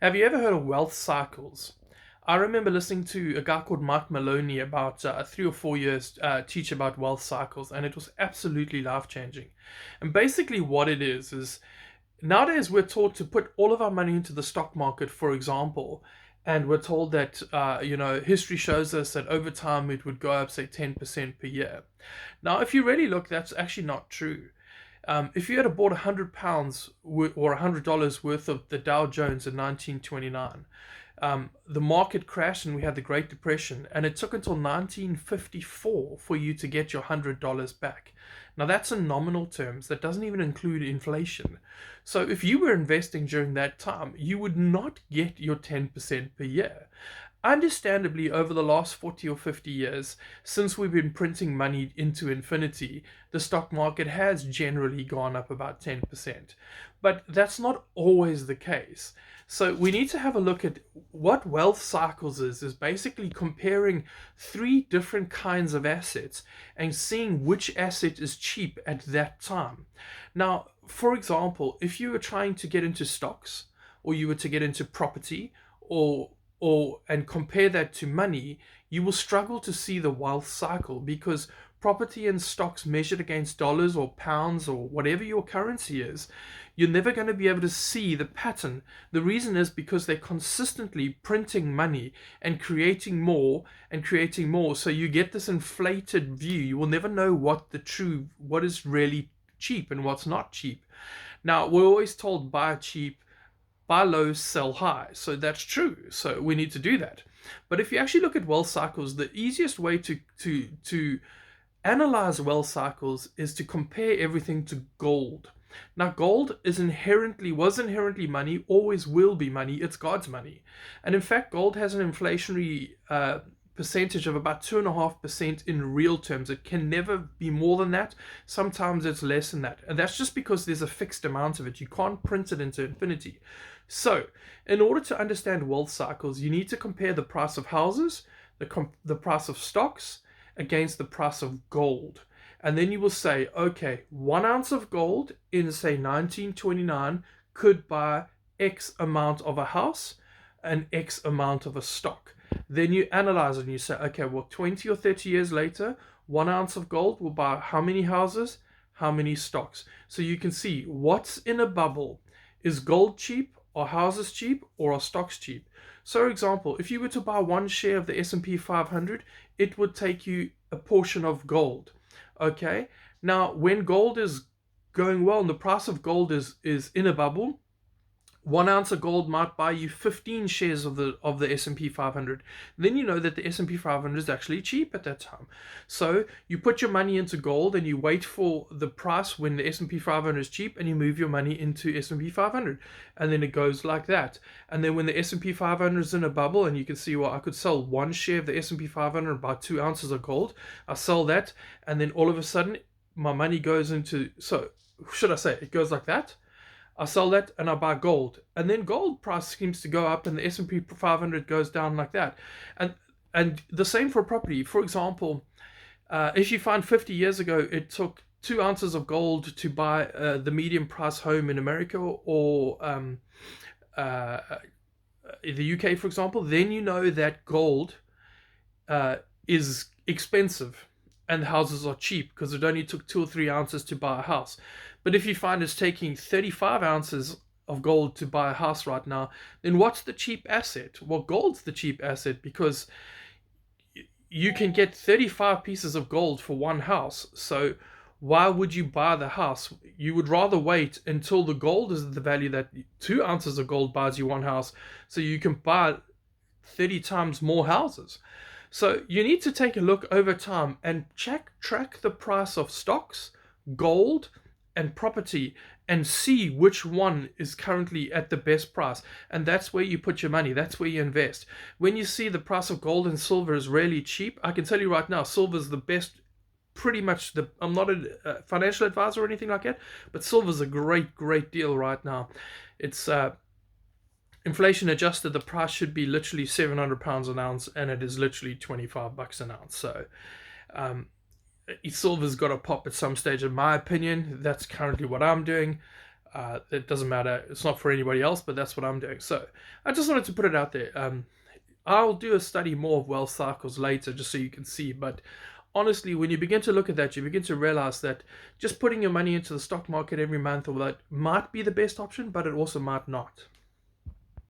Have you ever heard of wealth cycles? I remember listening to a guy called Mike Maloney about 3 or 4 years teach about wealth cycles, and it was absolutely life changing. And basically, what it is nowadays we're taught to put all of our money into the stock market, for example, and we're told that history shows us that over time it would go up, say, 10% per year. Now, if you really look, that's actually not true. If you had bought £100 or $100 worth of the Dow Jones in 1929, the market crashed and we had the Great Depression, and it took until 1954 for you to get your $100 back. Now, that's in nominal terms, that doesn't even include inflation. So, if you were investing during that time, you would not get your 10% per year. Understandably, over the last 40 or 50 years, since we've been printing money into infinity, the stock market has generally gone up about 10%. But that's not always the case. So we need to have a look at what wealth cycles is basically comparing three different kinds of assets and seeing which asset is cheap at that time. Now, for example, if you were trying to get into stocks, or you were to get into property, or and compare that to money, you will struggle to see the wealth cycle, because property and stocks measured against dollars or pounds or whatever your currency is, you're never going to be able to see the pattern. The reason is because they're consistently printing money and creating more and creating more. So you get this inflated view. You will never know what is really cheap and what's not cheap. Now, we're always told buy cheap, buy low, sell high. So that's true. So we need to do that. But if you actually look at wealth cycles, the easiest way to analyze wealth cycles is to compare everything to gold. Now, gold was inherently money, always will be money. It's God's money. And in fact, gold has an inflationary percentage of about 2.5% in real terms. It can never be more than that. Sometimes it's less than that. And that's just because there's a fixed amount of it. You can't print it into infinity. So, in order to understand wealth cycles, you need to compare the price of houses, the price of stocks, against the price of gold. And then you will say, okay, 1 ounce of gold in, say, 1929 could buy X amount of a house and X amount of a stock. Then you analyze it and you say, okay, well, 20 or 30 years later, 1 ounce of gold will buy how many houses, how many stocks. So you can see what's in a bubble. Is gold cheap? Are houses cheap? Or are stocks cheap? So, for example, if you were to buy one share of the S&P 500, it would take you a portion of gold. Okay? Now, when gold is going well and the price of gold is in a bubble, 1 ounce of gold might buy you 15 shares of the S&P 500. Then you know that the S&P 500 is actually cheap at that time. So you put your money into gold and you wait for the price when the S&P 500 is cheap, and you move your money into S&P 500, and then it goes like that. And then when the S&P 500 is in a bubble, and you can see, well, I could sell one share of the S&P 500 and buy 2 ounces of gold. I sell that, and then all of a sudden my money goes into, so should I say it goes like that? I sell that and I buy gold, and then gold price seems to go up and the S&P 500 goes down like that. And the same for property. For example, if you find 50 years ago it took 2 ounces of gold to buy the medium price home in America, or uh, the UK, for example, then you know that gold is expensive and houses are cheap because it only took 2 or 3 ounces to buy a house. But if you find it's taking 35 ounces of gold to buy a house right now, then what's the cheap asset? Well, gold's the cheap asset, because you can get 35 pieces of gold for one house. So why would you buy the house? You would rather wait until the gold is the value that 2 ounces of gold buys you one house, so you can buy 30 times more houses. So you need to take a look over time and track the price of stocks, gold, and property, and see which one is currently at the best price. And that's where you put your money. That's where you invest. When you see the price of gold and silver is really cheap, I can tell you right now, silver is the best. Pretty much I'm not a financial advisor or anything like that, but silver's a great deal right now. It's inflation adjusted, the price should be literally £700 an ounce, and it is literally $25 an ounce. So silver's got to pop at some stage, in my opinion. That's currently what I'm doing. It doesn't matter. It's not for anybody else, but that's what I'm doing. So I just wanted to put it out there. I'll do a study more of wealth cycles later just so you can see. But honestly, when you begin to look at that, you begin to realize that just putting your money into the stock market every month or that might be the best option, but it also might not.